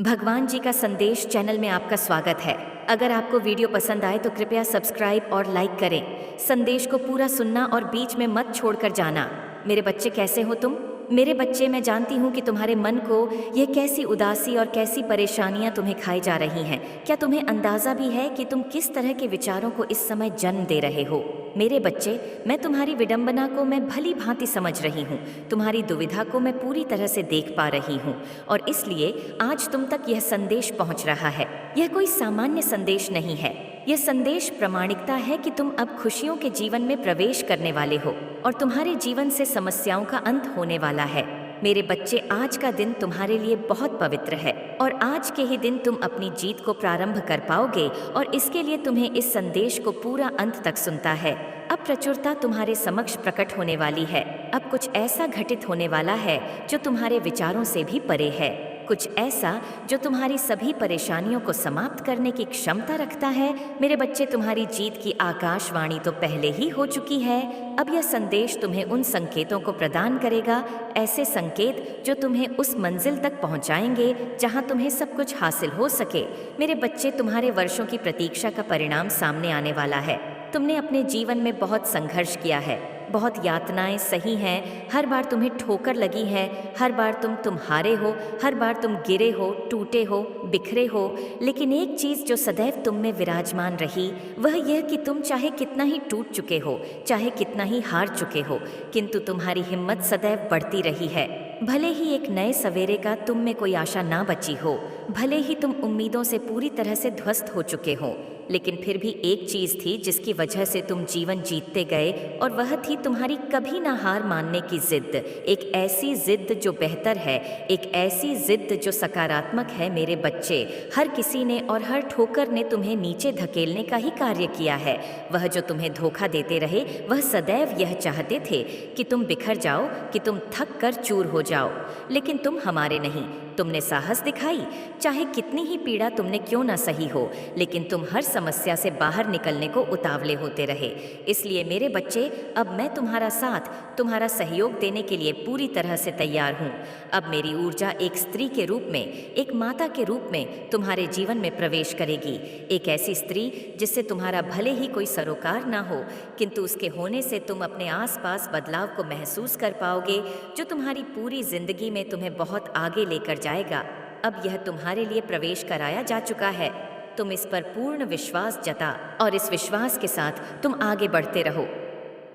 भगवान जी का संदेश चैनल में आपका स्वागत है। अगर आपको वीडियो पसंद आए तो कृपया सब्सक्राइब और लाइक करें। संदेश को पूरा सुनना और बीच में मत छोड़कर जाना। मेरे बच्चे, कैसे हो तुम? मेरे बच्चे, मैं जानती हूँ कि तुम्हारे मन को यह कैसी उदासी और कैसी परेशानियां तुम्हें खाई जा रही हैं। क्या तुम्हें अंदाजा भी है कि तुम किस तरह के विचारों को इस समय जन्म दे रहे हो? मेरे बच्चे, मैं तुम्हारी विडंबना को मैं भली भांति समझ रही हूँ। तुम्हारी दुविधा को मैं पूरी तरह से देख पा रही हूँ और इसलिए आज तुम तक यह संदेश पहुँच रहा है। यह कोई सामान्य संदेश नहीं है। यह संदेश प्रामाणिकता है कि तुम अब खुशियों के जीवन में प्रवेश करने वाले हो और तुम्हारे जीवन से समस्याओं का अंत होने वाला है। मेरे बच्चे, आज का दिन तुम्हारे लिए बहुत पवित्र है और आज के ही दिन तुम अपनी जीत को प्रारंभ कर पाओगे और इसके लिए तुम्हें इस संदेश को पूरा अंत तक सुनता है। अब प्रचुरता तुम्हारे समक्ष प्रकट होने वाली है। अब कुछ ऐसा घटित होने वाला है जो तुम्हारे विचारों से भी परे है। कुछ ऐसा जो तुम्हारी सभी परेशानियों को समाप्त करने की क्षमता रखता है। मेरे बच्चे, तुम्हारी जीत की आकाशवाणी तो पहले ही हो चुकी है। अब यह संदेश तुम्हें उन संकेतों को प्रदान करेगा, ऐसे संकेत जो तुम्हें उस मंजिल तक पहुंचाएंगे जहां तुम्हें सब कुछ हासिल हो सके। मेरे बच्चे, तुम्हारे वर्षों की प्रतीक्षा का परिणाम सामने आने वाला है। तुमने अपने जीवन में बहुत संघर्ष किया है, बहुत यातनाएं सही हैं। हर बार तुम्हें ठोकर लगी है, हर बार तुम हारे हो, हर बार तुम गिरे हो, टूटे हो, बिखरे हो। लेकिन एक चीज़ जो सदैव तुम में विराजमान रही वह यह कि तुम चाहे कितना ही टूट चुके हो, चाहे कितना ही हार चुके हो, किंतु तुम्हारी हिम्मत सदैव बढ़ती रही है। भले ही एक नए सवेरे का तुम में कोई आशा ना बची हो, भले ही तुम उम्मीदों से पूरी तरह से ध्वस्त हो चुके हो, लेकिन फिर भी एक चीज थी जिसकी वजह से तुम जीवन जीतते गए और वह थी तुम्हारी कभी ना हार मानने की जिद। एक ऐसी जिद जो बेहतर है, एक ऐसी जिद जो सकारात्मक है। मेरे बच्चे, हर किसी ने और हर ठोकर ने तुम्हें नीचे धकेलने का ही कार्य किया है। वह जो तुम्हें धोखा देते रहे वह सदैव यह चाहते थे कि तुम बिखर जाओ, कि तुम थक कर चूर हो जाओ। लेकिन तुम हमारे नहीं। तुमने साहस दिखाई, चाहे कितनी ही पीड़ा तुमने क्यों ना सही हो, लेकिन तुम हर समस्या से बाहर निकलने को उतावले होते रहे। इसलिए मेरे बच्चे, अब मैं तुम्हारा साथ, तुम्हारा सहयोग देने के लिए पूरी तरह से तैयार हूँ। अब मेरी ऊर्जा एक स्त्री के रूप में, एक माता के रूप में तुम्हारे जीवन में प्रवेश करेगी। एक ऐसी स्त्री जिससे तुम्हारा भले ही कोई सरोकार ना हो, किंतु उसके होने से तुम अपने आसपास बदलाव को महसूस कर पाओगे, जो तुम्हारी पूरी जिंदगी में तुम्हें बहुत आगे लेकर जाएगा। अब यह तुम्हारे लिए प्रवेश कराया जा चुका है। तुम इस पर पूर्ण विश्वास जता और इस विश्वास के साथ तुम आगे बढ़ते रहो।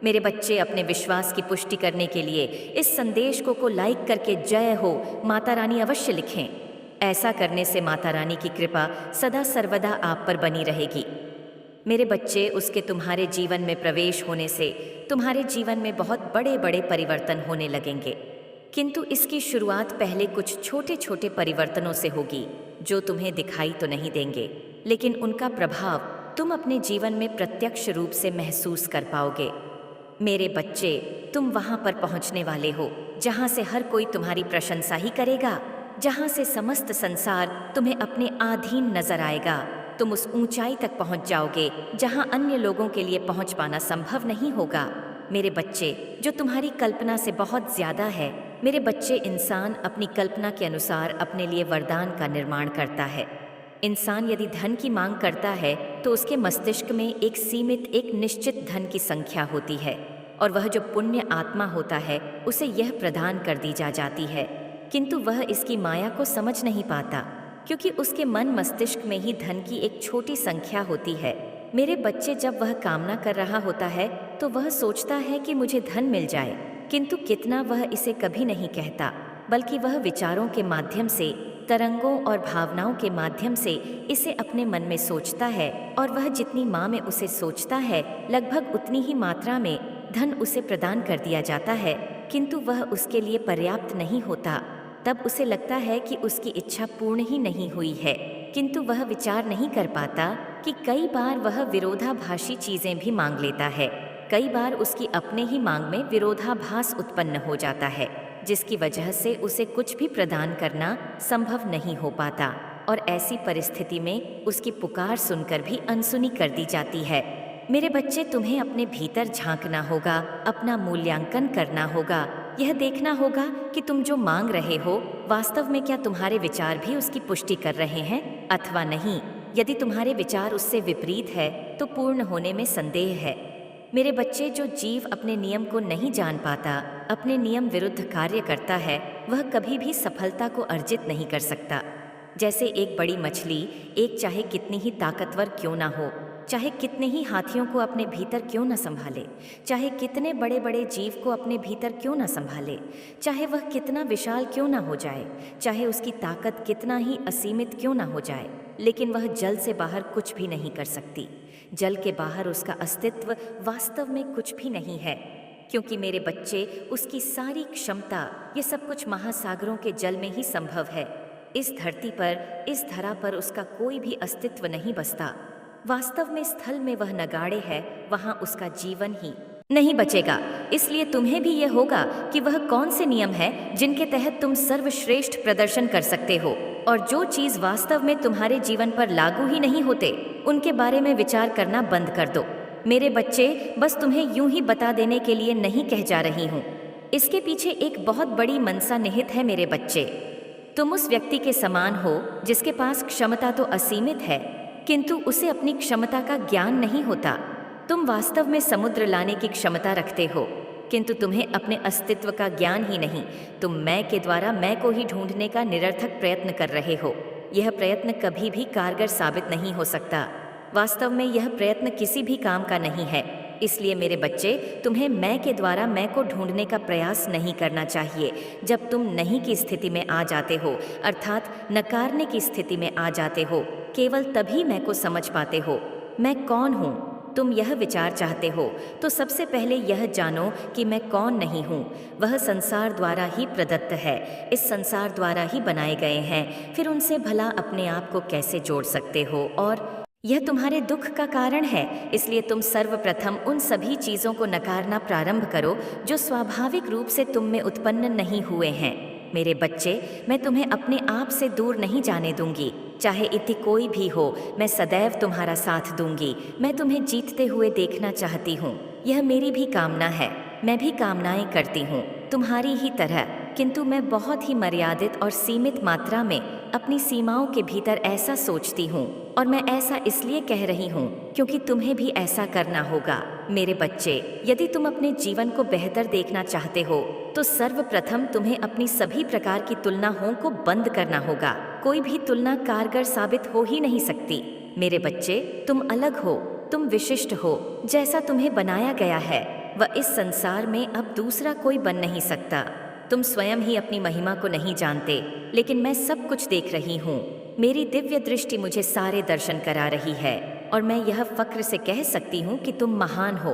मेरे बच्चे, अपने विश्वास की पुष्टि करने के लिए इस संदेश को लाइक करके जय हो माता रानी अवश्य लिखें। ऐसा करने से माता रानी की कृपा सदा सर्वदा आप पर बनी रहेगी। मेरे बच्चे, उसके तुम्हारे जीवन में प्रवेश होने से तुम्हारे जीवन में बहुत बड़े बड़े परिवर्तन होने लगेंगे, किंतु इसकी शुरुआत पहले कुछ छोटे छोटे परिवर्तनों से होगी जो तुम्हें दिखाई तो नहीं देंगे, लेकिन उनका प्रभाव तुम अपने जीवन में प्रत्यक्ष रूप से महसूस कर पाओगे। मेरे बच्चे, तुम वहां पर पहुंचने वाले हो जहां से हर कोई तुम्हारी प्रशंसा ही करेगा, जहां से समस्त संसार तुम्हें अपने अधीन नजर आएगा। तुम उस ऊंचाई तक पहुंच जाओगे जहां अन्य लोगों के लिए पहुंच पाना संभव नहीं होगा। मेरे बच्चे, जो तुम्हारी कल्पना से बहुत ज्यादा है। मेरे बच्चे, इंसान अपनी कल्पना के अनुसार अपने लिए वरदान का निर्माण करता है। इंसान यदि धन की मांग करता है तो उसके मस्तिष्क में एक सीमित, एक निश्चित धन की संख्या होती है और वह जो पुण्य आत्मा होता है उसे यह प्रदान कर दी जाती है, किंतु वह इसकी माया को समझ नहीं पाता, क्योंकि उसके मन मस्तिष्क में ही धन की एक छोटी संख्या होती है। मेरे बच्चे, जब वह कामना कर रहा होता है तो वह सोचता है कि मुझे धन मिल जाए, किंतु कितना वह इसे कभी नहीं कहता, बल्कि वह विचारों के माध्यम से, तरंगों और भावनाओं के माध्यम से इसे अपने मन में सोचता है और वह जितनी माँ में उसे सोचता है लगभग उतनी ही मात्रा में धन उसे प्रदान कर दिया जाता है, किंतु वह उसके लिए पर्याप्त नहीं होता। तब उसे लगता है कि उसकी इच्छा पूर्ण ही नहीं हुई है, किंतु वह विचार नहीं कर पाता कि कई बार वह विरोधाभासी चीजें भी मांग लेता है। कई बार उसकी अपने ही मांग में विरोधाभास उत्पन्न हो जाता है, जिसकी वजह से उसे कुछ भी प्रदान करना संभव नहीं हो पाता और ऐसी परिस्थिति में उसकी पुकार सुनकर भी अनसुनी कर दी जाती है। मेरे बच्चे, तुम्हें अपने भीतर झांकना होगा, अपना मूल्यांकन करना होगा यह देखना होगा कि तुम जो मांग रहे हो वास्तव में क्या तुम्हारे विचार भी उसकी पुष्टि कर रहे हैं अथवा नहीं। यदि तुम्हारे विचार उससे विपरीत है तो पूर्ण होने में संदेह है। मेरे बच्चे, जो जीव अपने नियम को नहीं जान पाता, अपने नियम विरुद्ध कार्य करता है, वह कभी भी सफलता को अर्जित नहीं कर सकता। जैसे एक बड़ी मछली, एक चाहे कितनी ही ताकतवर क्यों ना हो, चाहे कितने ही हाथियों को अपने भीतर क्यों न संभाले, चाहे कितने बड़े बड़े जीव को अपने भीतर क्यों न संभाले, चाहे वह कितना विशाल क्यों ना हो जाए, चाहे उसकी ताकत कितना ही असीमित क्यों ना हो जाए, लेकिन वह जल से बाहर कुछ भी नहीं कर सकती। जल के बाहर उसका अस्तित्व वास्तव में कुछ भी नहीं है, क्योंकि मेरे बच्चे, उसकी सारी क्षमता, ये सब कुछ महासागरों के जल में ही संभव है। इस धरती पर, इस धरा पर उसका कोई भी अस्तित्व नहीं बसता। वास्तव में स्थल में वह नगाड़े है, वहां उसका जीवन ही नहीं बचेगा। इसलिए तुम्हें भी यह होगा कि वह कौन से नियम है जिनके तहत तुम सर्वश्रेष्ठ प्रदर्शन कर सकते हो, और जो चीज वास्तव में तुम्हारे जीवन पर लागू ही नहीं होते, उनके बारे में विचार करना बंद कर दो। मेरे बच्चे, बस तुम्हें यूं ही बता देने के लिए नहीं कह जा रही हूँ। इसके पीछे एक बहुत बड़ी मनसा निहित है मेरे बच्चे। तुम उस व्यक्ति के समान हो जिसके पास क्षमता तो असीमित है, किंतु उसे अपनी क्षमता का ज्ञान नहीं होता। तुम वास्तव में समुद्र लाने की क्षमता रखते हो, किंतु तुम्हें अपने अस्तित्व का ज्ञान ही नहीं। तुम मैं के द्वारा मैं को ही ढूंढने का निरर्थक प्रयत्न कर रहे हो। यह प्रयत्न कभी भी कारगर साबित नहीं हो सकता। वास्तव में यह प्रयत्न किसी भी काम का नहीं है। इसलिए मेरे बच्चे, तुम्हें मैं के द्वारा मैं को ढूंढने का प्रयास नहीं करना चाहिए। जब तुम नहीं की स्थिति में आ जाते हो, अर्थात नकारने की स्थिति में आ जाते हो, केवल तभी मैं को समझ पाते हो। मैं कौन हूँ? तुम यह विचार चाहते हो तो सबसे पहले यह जानो कि मैं कौन नहीं हूँ। वह संसार द्वारा ही प्रदत्त है, इस संसार द्वारा ही बनाए गए हैं। फिर उनसे भला अपने आप को कैसे जोड़ सकते हो? और यह तुम्हारे दुख का कारण है। इसलिए तुम सर्वप्रथम उन सभी चीज़ों को नकारना प्रारंभ करो जो स्वाभाविक रूप से तुम में उत्पन्न नहीं हुए हैं। मेरे बच्चे, मैं तुम्हें अपने आप से दूर नहीं जाने दूंगी। चाहे इति कोई भी हो, मैं सदैव तुम्हारा साथ दूंगी। मैं तुम्हें जीतते हुए देखना चाहती हूँ। यह मेरी भी कामना है। मैं भी कामनाएं करती हूँ तुम्हारी ही तरह, किंतु मैं बहुत ही मर्यादित और सीमित मात्रा में अपनी सीमाओं के भीतर ऐसा सोचती हूँ। और मैं ऐसा इसलिए कह रही हूँ क्योंकि तुम्हें भी ऐसा करना होगा। मेरे बच्चे, यदि तुम अपने जीवन को बेहतर देखना चाहते हो तो सर्वप्रथम तुम्हें अपनी सभी प्रकार की तुलनाओं को बंद करना होगा। कोई भी तुलना कारगर साबित हो ही नहीं सकती। मेरे बच्चे, तुम अलग हो, तुम विशिष्ट हो। जैसा तुम्हें बनाया गया है वह इस संसार में अब दूसरा कोई बन नहीं सकता। तुम स्वयं ही अपनी महिमा को नहीं जानते, लेकिन मैं सब कुछ देख रही हूँ। मेरी दिव्य दृष्टि मुझे सारे दर्शन करा रही है, और मैं यह फक्र से कह सकती हूँ कि तुम महान हो।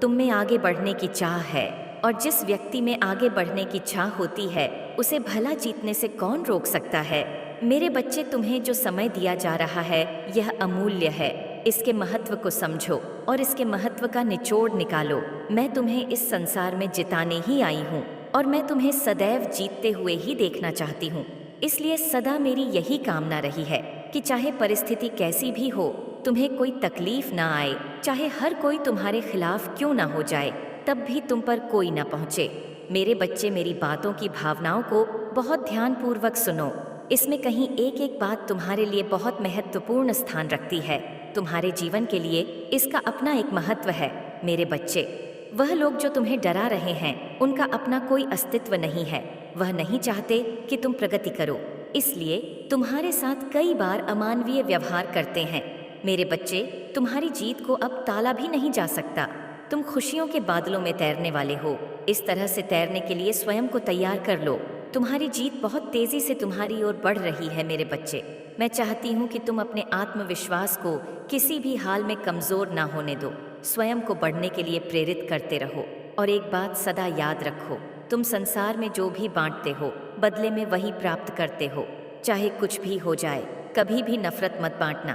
तुम में आगे बढ़ने की चाह है, और जिस व्यक्ति में आगे बढ़ने की चाह होती है उसे भला जीतने से कौन रोक सकता है? मेरे बच्चे, तुम्हें जो समय दिया जा रहा है यह अमूल्य है। इसके महत्व को समझो और इसके महत्व का निचोड़ निकालो। मैं तुम्हें इस संसार में जिताने ही आई हूँ, और मैं तुम्हें सदैव जीतते हुए ही देखना चाहती हूँ। इसलिए सदा मेरी यही कामना रही है कि चाहे परिस्थिति कैसी भी हो, तुम्हें कोई तकलीफ ना आए, चाहे हर कोई तुम्हारे खिलाफ क्यों ना हो जाए, तब भी तुम पर कोई ना पहुँचे। मेरे बच्चे, मेरी बातों की भावनाओं को बहुत ध्यानपूर्वक सुनो। इसमें कहीं एक एक बात तुम्हारे लिए बहुत महत्वपूर्ण स्थान रखती है। तुम्हारे जीवन के लिए इसका अपना एक महत्व है। मेरे बच्चे, वह लोग जो तुम्हें डरा रहे हैं उनका अपना कोई अस्तित्व नहीं है। वह नहीं चाहते कि तुम प्रगति करो, इसलिए तुम्हारे साथ कई बार अमानवीय व्यवहार करते हैं। मेरे बच्चे, तुम्हारी जीत को अब टाला भी नहीं जा सकता। तुम खुशियों के बादलों में तैरने वाले हो। इस तरह से तैरने के लिए स्वयं को तैयार कर लो। तुम्हारी जीत बहुत तेजी से तुम्हारी ओर बढ़ रही है। मेरे बच्चे, मैं चाहती हूँ कि तुम अपने आत्मविश्वास को किसी भी हाल में कमजोर ना होने दो। स्वयं को बढ़ने के लिए प्रेरित करते रहो। और एक बात सदा याद रखो, तुम संसार में जो भी बांटते हो बदले में वही प्राप्त करते हो। चाहे कुछ भी हो जाए, कभी भी नफरत मत बांटना।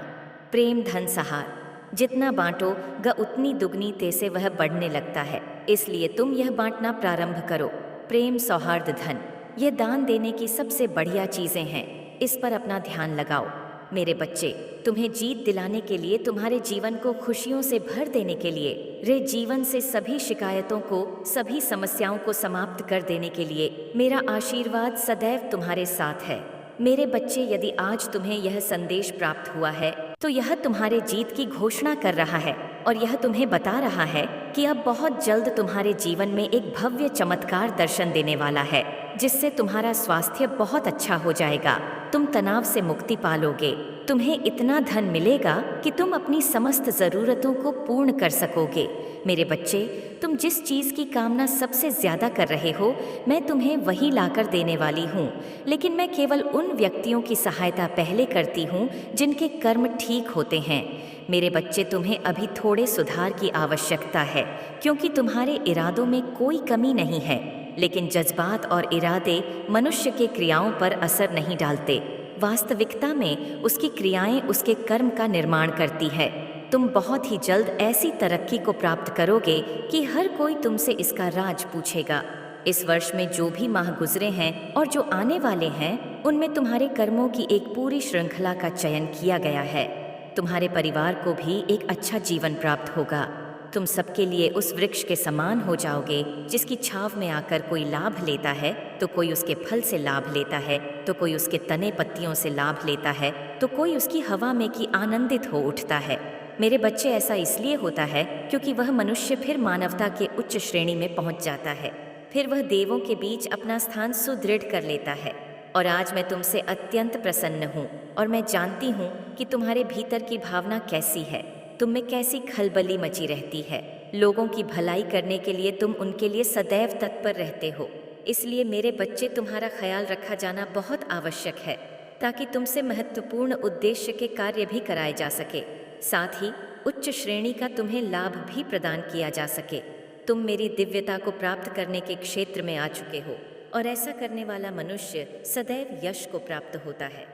प्रेम धन सहार, जितना बांटोगा उतनी दुगनी तेज से वह बढ़ने लगता है। इसलिए तुम यह बांटना प्रारंभ करो। प्रेम, सौहार्द, धन, ये दान देने की सबसे बढ़िया चीजें हैं। इस पर अपना ध्यान लगाओ। मेरे बच्चे, तुम्हें जीत दिलाने के लिए, तुम्हारे जीवन को खुशियों से भर देने के लिए, रे जीवन से सभी शिकायतों को, सभी समस्याओं को समाप्त कर देने के लिए मेरा आशीर्वाद सदैव तुम्हारे साथ है। मेरे बच्चे, यदि आज तुम्हें यह संदेश प्राप्त हुआ है तो यह तुम्हारे जीत की घोषणा कर रहा है और यह तुम्हें बता रहा है कि अब बहुत जल्द तुम्हारे जीवन में एक भव्य चमत्कार दर्शन देने वाला है, जिससे तुम्हारा स्वास्थ्य बहुत अच्छा हो जाएगा। तुम तनाव से मुक्ति पालोगे, तुम्हें इतना धन मिलेगा कि तुम अपनी समस्त जरूरतों को पूर्ण कर सकोगे। मेरे बच्चे, तुम जिस चीज़ की कामना सबसे ज़्यादा कर रहे हो, मैं तुम्हें वही लाकर देने वाली हूँ, लेकिन मैं केवल उन व्यक्तियों की सहायता पहले करती हूँ जिनके कर्म ठीक होते हैं। मेरे बच्चे, तुम्हें अभी थोड़े सुधार की आवश्यकता है, क्योंकि तुम्हारे इरादों में कोई कमी नहीं है, लेकिन जज्बात और इरादे मनुष्य के क्रियाओं पर असर नहीं डालते। वास्तविकता में उसकी क्रियाएं उसके कर्म का निर्माण करती है। तुम बहुत ही जल्द ऐसी तरक्की को प्राप्त करोगे कि हर कोई तुमसे इसका राज पूछेगा। इस वर्ष में जो भी माह गुजरे हैं और जो आने वाले हैं, उनमें तुम्हारे कर्मों की एक पूरी श्रृंखला का चयन किया गया है। तुम्हारे परिवार को भी एक अच्छा जीवन प्राप्त होगा। तुम सबके लिए उस वृक्ष के समान हो जाओगे, जिसकी छांव में आकर कोई लाभ लेता है तो कोई उसके फल से लाभ लेता है, तो कोई उसके तने पत्तियों से लाभ लेता है, तो कोई उसकी हवा में की आनंदित हो उठता है। मेरे बच्चे, ऐसा इसलिए होता है क्योंकि वह मनुष्य फिर मानवता के उच्च श्रेणी में पहुंच जाता है, फिर वह देवों के बीच अपना स्थान सुदृढ़ कर लेता है। और आज मैं तुमसे अत्यंत प्रसन्न हूँ और मैं जानती हूँ कि तुम्हारे भीतर की भावना कैसी है, तुम में कैसी खलबली मची रहती है। लोगों की भलाई करने के लिए तुम उनके लिए सदैव तत्पर रहते हो। इसलिए मेरे बच्चे, तुम्हारा ख्याल रखा जाना बहुत आवश्यक है, ताकि तुमसे महत्वपूर्ण उद्देश्य के कार्य भी कराए जा सके, साथ ही उच्च श्रेणी का तुम्हें लाभ भी प्रदान किया जा सके। तुम मेरी दिव्यता को प्राप्त करने के क्षेत्र में आ चुके हो, और ऐसा करने वाला मनुष्य सदैव यश को प्राप्त होता है।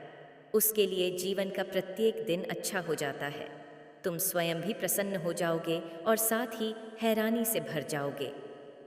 उसके लिए जीवन का प्रत्येक दिन अच्छा हो जाता है। तुम स्वयं भी प्रसन्न हो जाओगे और साथ ही हैरानी से भर जाओगे।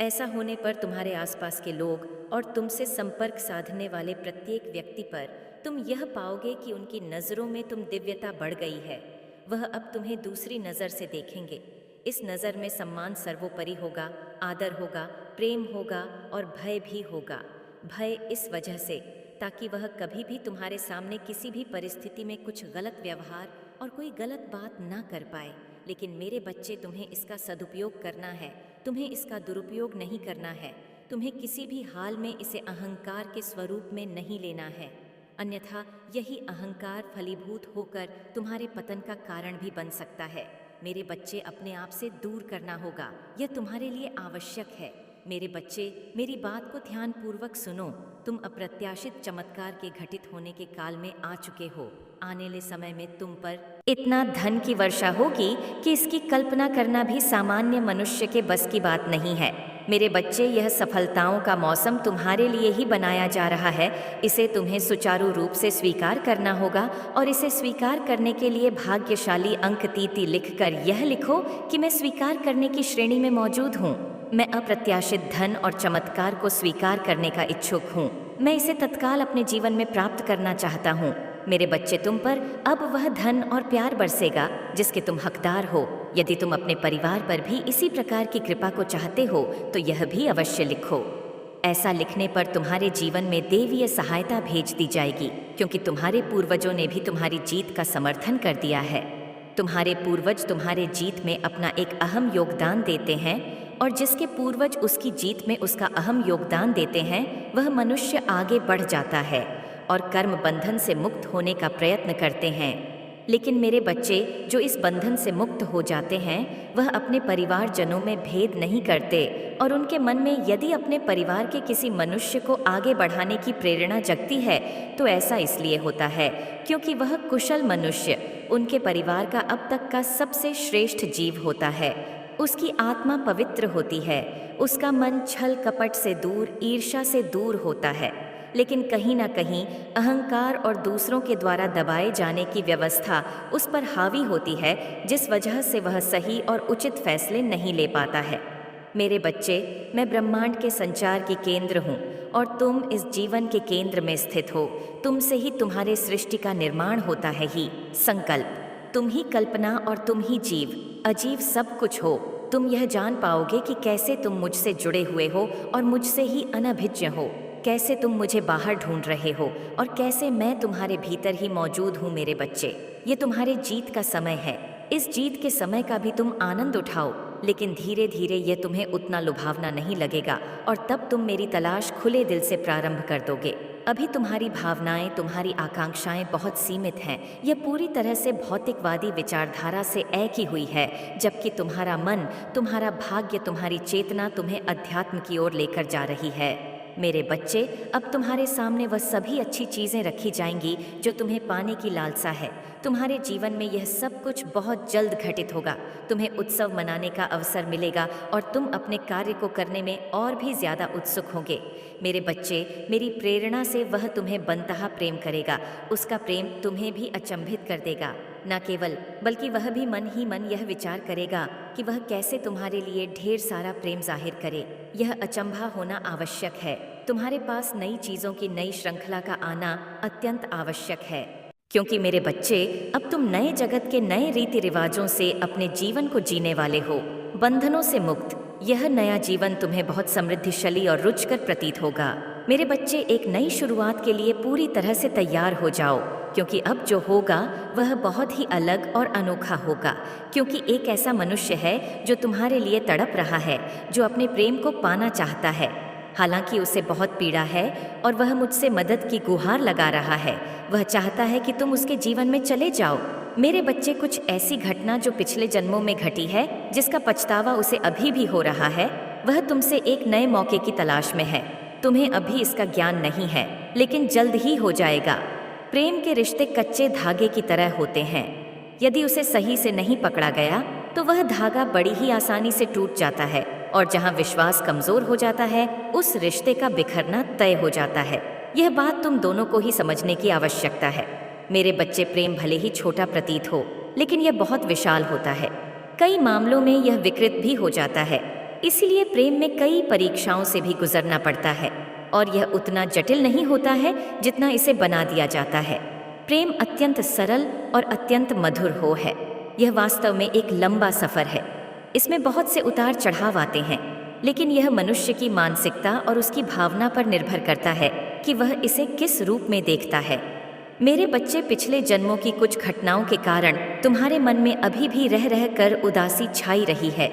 ऐसा होने पर तुम्हारे आसपास के लोग और तुमसे संपर्क साधने वाले प्रत्येक व्यक्ति पर तुम यह पाओगे कि उनकी नज़रों में तुम दिव्यता बढ़ गई है। वह अब तुम्हें दूसरी नज़र से देखेंगे। इस नज़र में सम्मान सर्वोपरि होगा, आदर होगा, प्रेम होगा और भय भी होगा। भय इस वजह से ताकि वह कभी भी तुम्हारे सामने किसी भी परिस्थिति में कुछ गलत व्यवहार और कोई गलत बात ना कर पाए। लेकिन मेरे बच्चे, तुम्हें इसका सदुपयोग करना है, तुम्हें इसका दुरुपयोग नहीं करना है। तुम्हें किसी भी हाल में इसे अहंकार के स्वरूप में नहीं लेना है, अन्यथा यही अहंकार फलीभूत होकर तुम्हारे पतन का कारण भी बन सकता है। मेरे बच्चे, अपने आप से दूर करना होगा, यह तुम्हारे लिए आवश्यक है। मेरे बच्चे, मेरी बात को ध्यानपूर्वक सुनो। तुम अप्रत्याशित चमत्कार के घटित होने के काल में आ चुके हो। आने वाले समय में तुम पर इतना धन की वर्षा होगी कि इसकी कल्पना करना भी सामान्य मनुष्य के बस की बात नहीं है। मेरे बच्चे, यह सफलताओं का मौसम तुम्हारे लिए ही बनाया जा रहा है। इसे तुम्हें सुचारू रूप से स्वीकार करना होगा, और इसे स्वीकार करने के लिए भाग्यशाली अंक तीती लिखकर यह लिखो कि मैं स्वीकार करने की श्रेणी में मौजूद हूँ। मैं अप्रत्याशित धन और चमत्कार को स्वीकार करने का इच्छुक हूँ। मैं इसे तत्काल अपने जीवन में प्राप्त करना चाहता हूँ। मेरे बच्चे, तुम पर अब वह धन और प्यार बरसेगा जिसके तुम हकदार हो। यदि तुम अपने परिवार पर भी इसी प्रकार की कृपा को चाहते हो तो यह भी अवश्य लिखो। ऐसा लिखने पर तुम्हारे जीवन में देवीय सहायता भेज दी जाएगी, क्योंकि तुम्हारे पूर्वजों ने भी तुम्हारी जीत का समर्थन कर दिया है। तुम्हारे पूर्वज तुम्हारे जीत में अपना एक अहम योगदान देते हैं, और जिसके पूर्वज उसकी जीत में उसका अहम योगदान देते हैं, वह मनुष्य आगे बढ़ जाता है और कर्म बंधन से मुक्त होने का प्रयत्न करते हैं। लेकिन मेरे बच्चे, जो इस बंधन से मुक्त हो जाते हैं, वह अपने परिवारजनों में भेद नहीं करते, और उनके मन में यदि अपने परिवार के किसी मनुष्य को आगे बढ़ाने की प्रेरणा जगती है तो ऐसा इसलिए होता है क्योंकि वह कुशल मनुष्य उनके परिवार का अब तक का सबसे श्रेष्ठ जीव होता है। उसकी आत्मा पवित्र होती है, उसका मन छल कपट से दूर, ईर्ष्या से दूर होता है। लेकिन कहीं ना कहीं अहंकार और दूसरों के द्वारा दबाए जाने की व्यवस्था उस पर हावी होती है, जिस वजह से वह सही और उचित फैसले नहीं ले पाता है। मेरे बच्चे, मैं ब्रह्मांड के संचार की केंद्र हूँ और तुम इस जीवन के केंद्र में स्थित हो। तुमसे ही तुम्हारे सृष्टि का निर्माण होता है ही संकल्प। तुम ही कल्पना और तुम ही जीव अजीव सब कुछ हो। तुम यह जान पाओगे कि कैसे तुम मुझसे जुड़े हुए हो और मुझसे ही अनभिज्ञ हो, कैसे तुम मुझे बाहर ढूंढ रहे हो और कैसे मैं तुम्हारे भीतर ही मौजूद हूँ। मेरे बच्चे, ये तुम्हारे जीत का समय है। इस जीत के समय का भी तुम आनंद उठाओ, लेकिन धीरे धीरे यह तुम्हें उतना लुभावना नहीं लगेगा और तब तुम मेरी तलाश खुले दिल से प्रारंभ कर दोगे। अभी तुम्हारी भावनाएं, तुम्हारी आकांक्षाएं बहुत सीमित हैं। यह पूरी तरह से भौतिकवादी विचारधारा से एक ही हुई है, जबकि तुम्हारा मन, तुम्हारा भाग्य, तुम्हारी चेतना तुम्हें अध्यात्म की ओर लेकर जा रही है। मेरे बच्चे, अब तुम्हारे सामने वह सभी अच्छी चीज़ें रखी जाएंगी जो तुम्हें पाने की लालसा है। तुम्हारे जीवन में यह सब कुछ बहुत जल्द घटित होगा। तुम्हें उत्सव मनाने का अवसर मिलेगा और तुम अपने कार्य को करने में और भी ज़्यादा उत्सुक होंगे। मेरे बच्चे, मेरी प्रेरणा से वह तुम्हें बनतहा प्रेम करेगा। उसका प्रेम तुम्हें भी अचंभित कर देगा। न केवल, बल्कि वह भी मन ही मन यह विचार करेगा कि वह कैसे तुम्हारे लिए ढेर सारा प्रेम जाहिर करे। यह अचंभा होना आवश्यक है। तुम्हारे पास नई चीज़ों की नई श्रृंखला का आना अत्यंत आवश्यक है, क्योंकि मेरे बच्चे, अब तुम नए जगत के नए रीति रिवाजों से अपने जीवन को जीने वाले हो, बंधनों से मुक्त। यह नया जीवन तुम्हें बहुत समृद्धिशाली और रुचिकर प्रतीत होगा। मेरे बच्चे, एक नई शुरुआत के लिए पूरी तरह से तैयार हो जाओ, क्योंकि अब जो होगा वह बहुत ही अलग और अनोखा होगा। क्योंकि एक ऐसा मनुष्य है जो तुम्हारे लिए तड़प रहा है, जो अपने प्रेम को पाना चाहता है। हालांकि उसे बहुत पीड़ा है और वह मुझसे मदद की गुहार लगा रहा है। वह चाहता है कि तुम उसके जीवन में चले जाओ। मेरे बच्चे, कुछ ऐसी घटना जो पिछले जन्मों में घटी है, जिसका पछतावा उसे अभी भी हो रहा है, वह तुमसे एक नए मौके की तलाश में है। तुम्हें अभी इसका ज्ञान नहीं है, लेकिन जल्द ही हो जाएगा। प्रेम के रिश्ते कच्चे धागे की तरह होते हैं। यदि उसे सही से नहीं पकड़ा गया तो वह धागा बड़ी ही आसानी से टूट जाता है, और जहां विश्वास कमजोर हो जाता है, उस रिश्ते का बिखरना तय हो जाता है। यह बात तुम दोनों को ही समझने की आवश्यकता है। मेरे बच्चे, प्रेम भले ही छोटा प्रतीत हो, लेकिन यह बहुत विशाल होता है। कई मामलों में यह विकृत भी हो जाता है। इसीलिए प्रेम में कई परीक्षाओं से भी गुजरना पड़ता है, और यह उतना जटिल नहीं होता है जितना इसे बना दिया जाता है। प्रेम अत्यंत सरल और अत्यंत मधुर हो है। यह वास्तव में एक लंबा सफर है। इसमें बहुत से उतार चढ़ाव आते हैं, लेकिन यह मनुष्य की मानसिकता और उसकी भावना पर निर्भर करता है कि वह इसे किस रूप में देखता है। मेरे बच्चे, पिछले जन्मों की कुछ घटनाओं के कारण तुम्हारे मन में अभी भी रह रह कर उदासी छाई रही है।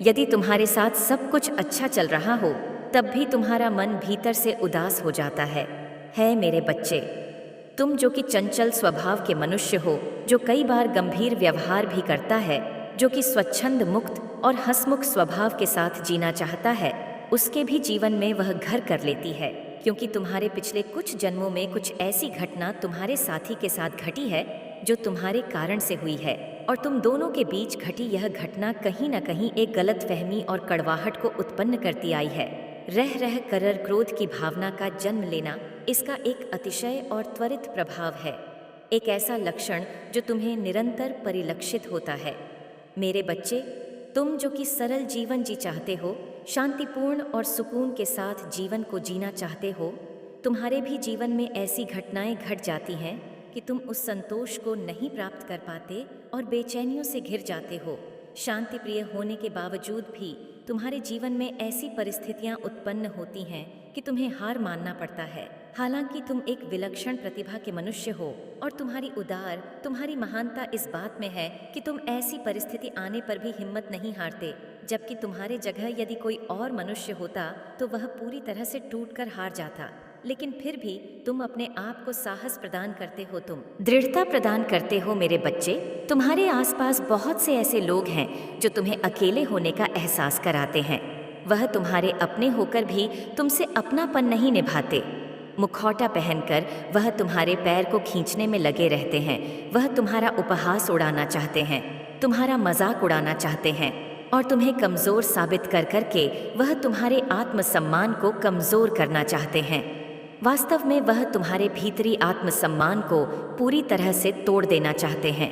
यदि तुम्हारे साथ सब कुछ अच्छा चल रहा हो, तब भी तुम्हारा मन भीतर से उदास हो जाता है मेरे बच्चे। तुम जो कि चंचल स्वभाव के मनुष्य हो, जो कई बार गंभीर व्यवहार भी करता है, जो कि स्वच्छंद, मुक्त और हंसमुख स्वभाव के साथ जीना चाहता है, उसके भी जीवन में वह घर कर लेती है। क्योंकि तुम्हारे पिछले कुछ जन्मों में कुछ ऐसी घटना तुम्हारे साथी के साथ घटी है जो तुम्हारे कारण से हुई है, और तुम दोनों के बीच घटी यह घटना कहीं न कहीं एक गलतफहमी और कड़वाहट को उत्पन्न करती आई है। रह रह कर क्रोध की भावना का जन्म लेना इसका एक अतिशय और त्वरित प्रभाव है, एक ऐसा लक्षण जो तुम्हें निरंतर परिलक्षित होता है। मेरे बच्चे, तुम जो कि सरल जीवन जी चाहते हो, शांतिपूर्ण और सुकून के साथ जीवन को जीना चाहते हो, तुम्हारे भी जीवन में ऐसी घटनाएं घट जाती हैं कि तुम उस संतोष को नहीं प्राप्त कर पाते और बेचैनियों से घिर जाते हो। शांति प्रिय होने के बावजूद भी तुम्हारे जीवन में ऐसी परिस्थितियां उत्पन्न होती हैं कि तुम्हें हार मानना पड़ता है। हालांकि तुम एक विलक्षण प्रतिभा के मनुष्य हो, और तुम्हारी महानता इस बात में है कि तुम ऐसी परिस्थिति आने पर भी हिम्मत नहीं हारते। जबकि तुम्हारे जगह यदि कोई और मनुष्य होता तो वह पूरी तरह से टूटकर हार जाता, लेकिन फिर भी तुम अपने आप को साहस प्रदान करते हो, तुम दृढ़ता प्रदान करते हो। मेरे बच्चे, तुम्हारे आसपास बहुत से ऐसे लोग हैं जो तुम्हें अकेले होने का एहसास कराते हैं। वह तुम्हारे अपने होकर भी तुमसे अपनापन नहीं निभाते। मुखौटा पहनकर वह तुम्हारे पैर को खींचने में लगे रहते हैं। वह तुम्हारा उपहास उड़ाना चाहते हैं, तुम्हारा मजाक उड़ाना चाहते हैं, और तुम्हें कमज़ोर साबित कर करके वह तुम्हारे आत्मसम्मान को कमज़ोर करना चाहते हैं। वास्तव में वह तुम्हारे भीतरी आत्मसम्मान को पूरी तरह से तोड़ देना चाहते हैं।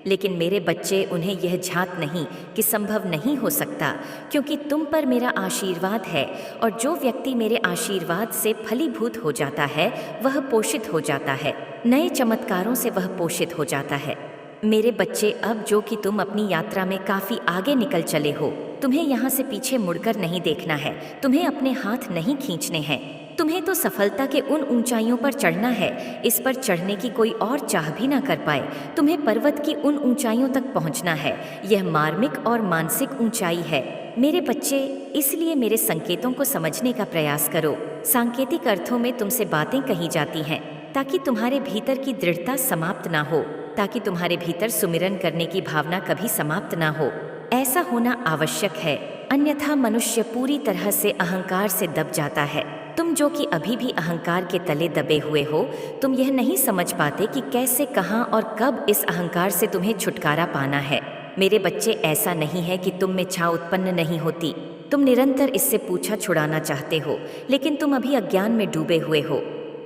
लेकिन मेरे बच्चे, उन्हें यह झात नहीं कि संभव नहीं हो सकता, क्योंकि तुम पर मेरा आशीर्वाद है, और जो व्यक्ति मेरे आशीर्वाद से फलीभूत हो जाता है वह पोषित हो जाता है, नए चमत्कारों से वह पोषित हो जाता है। मेरे बच्चे, अब जो कि तुम अपनी यात्रा में काफ़ी आगे निकल चले हो, तुम्हें यहाँ से पीछे मुड़कर नहीं देखना है, तुम्हें अपने हाथ नहीं खींचने हैं। तुम्हें तो सफलता के उन ऊंचाइयों पर चढ़ना है, इस पर चढ़ने की कोई और चाह भी ना कर पाए। तुम्हें पर्वत की उन ऊंचाइयों तक पहुंचना है। यह मार्मिक और मानसिक ऊंचाई है मेरे बच्चे, इसलिए मेरे संकेतों को समझने का प्रयास करो। सांकेतिक अर्थों में तुमसे बातें कही जाती हैं ताकि तुम्हारे भीतर की दृढ़ता समाप्त ना हो, ताकि तुम्हारे भीतर सुमिरन करने की भावना कभी समाप्त ना हो। ऐसा होना आवश्यक है, अन्यथा मनुष्य पूरी तरह से अहंकार से दब जाता है। तुम जो कि अभी भी अहंकार के तले दबे हुए हो, तुम यह नहीं समझ पाते कि कैसे, कहाँ और कब इस अहंकार से तुम्हें छुटकारा पाना है। मेरे बच्चे, ऐसा नहीं है कि तुम में छा उत्पन्न नहीं होती। तुम निरंतर इससे पूछा छुड़ाना चाहते हो, लेकिन तुम अभी अज्ञान में डूबे हुए हो।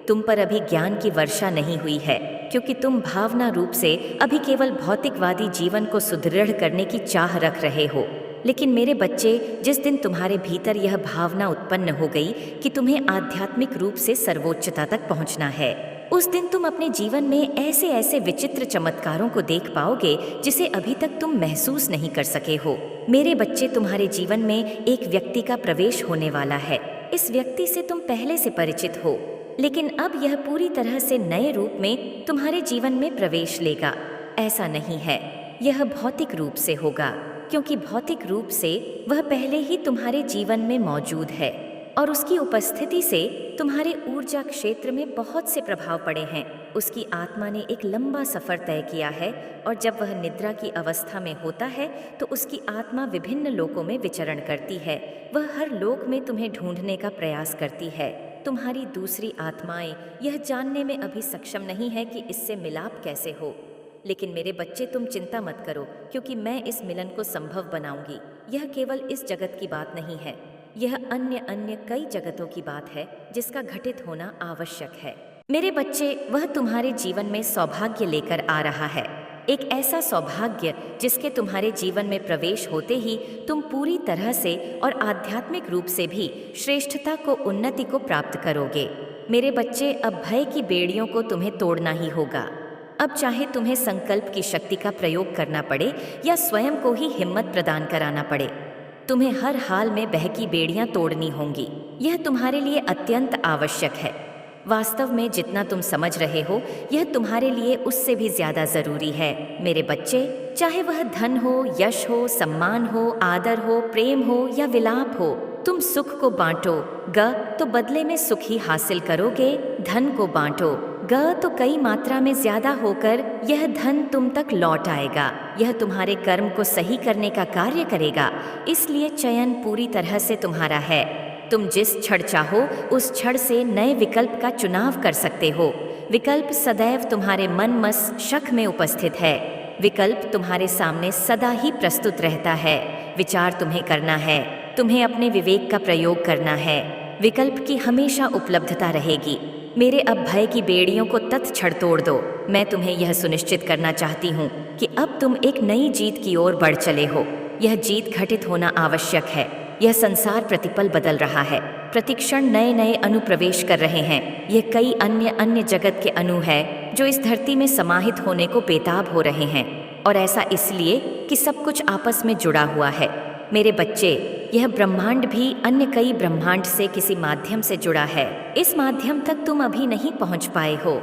तुम पर अभी ज्ञान की वर्षा नहीं हुई है, क्योंकि तुम भावना रूप से अभी केवल भौतिकवादी जीवन को सुदृढ़ करने की चाह रख रहे हो। लेकिन मेरे बच्चे, जिस दिन तुम्हारे भीतर यह भावना उत्पन्न हो गई कि तुम्हें आध्यात्मिक रूप से सर्वोच्चता तक पहुंचना है, उस दिन तुम अपने जीवन में ऐसे ऐसे विचित्र चमत्कारों को देख पाओगे जिसे अभी तक तुम महसूस नहीं कर सके हो। मेरे बच्चे, तुम्हारे जीवन में एक व्यक्ति का प्रवेश होने वाला है। इस व्यक्ति से तुम पहले से परिचित हो, लेकिन अब यह पूरी तरह से नए रूप में तुम्हारे जीवन में प्रवेश लेगा। ऐसा नहीं है, यह भौतिक रूप से होगा, क्योंकि भौतिक रूप से वह पहले ही तुम्हारे जीवन में मौजूद है, और उसकी उपस्थिति से तुम्हारे ऊर्जा क्षेत्र में बहुत से प्रभाव पड़े हैं। उसकी आत्मा ने एक लंबा सफर तय किया है, और जब वह निद्रा की अवस्था में होता है तो उसकी आत्मा विभिन्न लोकों में विचरण करती है। वह हर लोक में तुम्हें ढूंढने का प्रयास करती है। तुम्हारी दूसरी आत्माएं यह जानने में अभी सक्षम नहीं है कि इससे मिलाप कैसे हो। लेकिन मेरे बच्चे, तुम चिंता मत करो, क्योंकि मैं इस मिलन को संभव बनाऊंगी। यह केवल इस जगत की बात नहीं है, यह अन्य कई जगतों की बात है जिसका घटित होना आवश्यक है। मेरे बच्चे, वह तुम्हारे जीवन में सौभाग्य लेकर आ रहा है, एक ऐसा सौभाग्य जिसके तुम्हारे जीवन में प्रवेश होते ही तुम पूरी तरह से और आध्यात्मिक रूप से भी श्रेष्ठता को, उन्नति को प्राप्त करोगे। मेरे बच्चे, अब भय की बेड़ियों को तुम्हें तोड़ना ही होगा। अब चाहे तुम्हें संकल्प की शक्ति का प्रयोग करना पड़े या स्वयं को ही हिम्मत प्रदान कराना पड़े, तुम्हें हर हाल में भय की बेड़ियां तोड़नी होंगी। यह तुम्हारे लिए अत्यंत आवश्यक है। वास्तव में जितना तुम समझ रहे हो, यह तुम्हारे लिए उससे भी ज्यादा जरूरी है। मेरे बच्चे, चाहे वह धन हो, यश हो, सम्मान हो, आदर हो, प्रेम हो या विलाप हो, तुम सुख को बांटो ग तो बदले में सुख ही हासिल करोगे। धन को बांटो ग तो कई मात्रा में ज्यादा होकर यह धन तुम तक लौट आएगा। यह तुम्हारे कर्म को सही करने का कार्य करेगा। इसलिए चयन पूरी तरह से तुम्हारा है। तुम जिस क्षण चाहो उस क्षण से नए विकल्प का चुनाव कर सकते हो। विकल्प सदैव तुम्हारे मन मस्तिष्क में उपस्थित है। विकल्प तुम्हारे सामने सदा ही प्रस्तुत रहता है। विचार तुम्हें करना है, तुम्हें अपने विवेक का प्रयोग करना है। विकल्प की हमेशा उपलब्धता रहेगी। मेरे अब भय की बेड़ियों को तत्क्षण तोड़ दो। मैं तुम्हें यह सुनिश्चित करना चाहती हूँ कि अब तुम एक नई जीत की ओर बढ़ चले हो। यह जीत घटित होना आवश्यक है। यह संसार प्रतिपल बदल रहा है। प्रतिक्षण नए नए अणु प्रवेश कर रहे हैं। यह कई अन्य जगत के अणु है जो इस धरती में समाहित होने को बेताब हो रहे हैं, और ऐसा इसलिए कि सब कुछ आपस में जुड़ा हुआ है। मेरे बच्चे, यह ब्रह्मांड भी अन्य कई ब्रह्मांड से किसी माध्यम से जुड़ा है। इस माध्यम तक तुम अभी नहीं पहुंच पाए हो।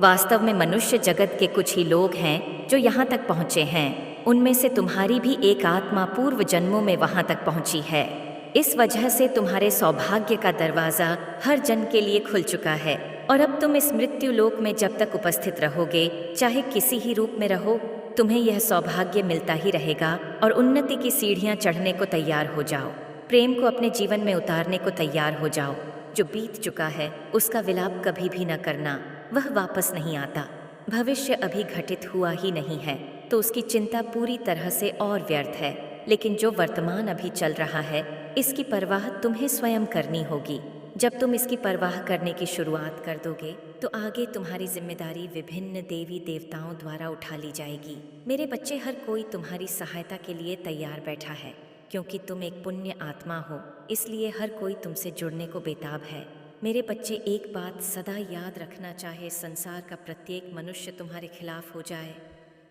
वास्तव में मनुष्य जगत के कुछ ही लोग हैं जो यहाँ तक पहुँचे हैं। उनमें से तुम्हारी भी एक आत्मा पूर्व जन्मों में वहाँ तक पहुँची है। इस वजह से तुम्हारे सौभाग्य का दरवाज़ा हर जन के लिए खुल चुका है, और अब तुम इस मृत्यु लोक में जब तक उपस्थित रहोगे, चाहे किसी ही रूप में रहो, तुम्हें यह सौभाग्य मिलता ही रहेगा। और उन्नति की सीढ़ियाँ चढ़ने को तैयार हो जाओ। प्रेम को अपने जीवन में उतारने को तैयार हो जाओ। जो बीत चुका है उसका विलाप कभी भी न करना, वह वापस नहीं आता। भविष्य अभी घटित हुआ ही नहीं है, तो उसकी चिंता पूरी तरह से और व्यर्थ है। लेकिन जो वर्तमान अभी चल रहा है, इसकी परवाह तुम्हें स्वयं करनी होगी। जब तुम इसकी परवाह करने की शुरुआत कर दोगे, तो आगे तुम्हारी जिम्मेदारी विभिन्न देवी देवताओं द्वारा उठा ली जाएगी। मेरे बच्चे, हर कोई तुम्हारी सहायता के लिए तैयार बैठा है, क्योंकि तुम एक पुण्य आत्मा हो, इसलिए हर कोई तुमसे जुड़ने को बेताब है। मेरे बच्चे, एक बात सदा याद रखना, चाहे संसार का प्रत्येक मनुष्य तुम्हारे खिलाफ हो जाए,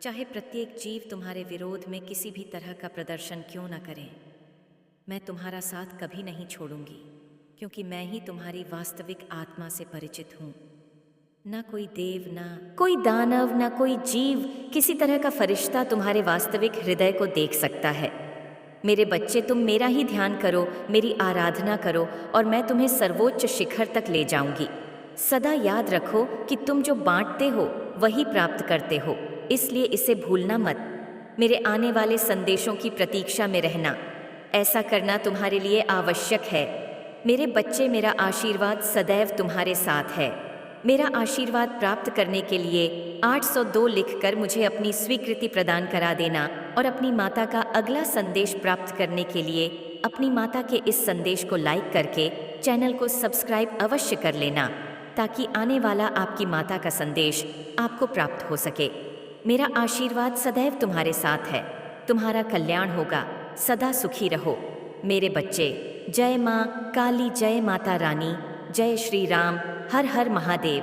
चाहे प्रत्येक जीव तुम्हारे विरोध में किसी भी तरह का प्रदर्शन क्यों न करे, मैं तुम्हारा साथ कभी नहीं छोड़ूंगी, क्योंकि मैं ही तुम्हारी वास्तविक आत्मा से परिचित हूँ। ना कोई देव, ना कोई दानव, ना कोई जीव, किसी तरह का फरिश्ता तुम्हारे वास्तविक हृदय को देख सकता है। मेरे बच्चे, तुम मेरा ही ध्यान करो, मेरी आराधना करो और मैं तुम्हें सर्वोच्च शिखर तक ले जाऊंगी। सदा याद रखो कि तुम जो बांटते हो वही प्राप्त करते हो, इसलिए इसे भूलना मत। मेरे आने वाले संदेशों की प्रतीक्षा में रहना, ऐसा करना तुम्हारे लिए आवश्यक है। मेरे बच्चे, मेरा आशीर्वाद सदैव तुम्हारे साथ है। मेरा आशीर्वाद प्राप्त करने के लिए 802 लिखकर मुझे अपनी स्वीकृति प्रदान करा देना और अपनी माता का अगला संदेश प्राप्त करने के लिए अपनी माता के इस संदेश को लाइक करके चैनल को सब्सक्राइब अवश्य कर लेना, ताकि आने वाला आपकी माता का संदेश आपको प्राप्त हो सके। मेरा आशीर्वाद सदैव तुम्हारे साथ है। तुम्हारा कल्याण होगा। सदा सुखी रहो मेरे बच्चे। जय माँ काली, जय माता रानी, जय श्री राम, हर हर महादेव।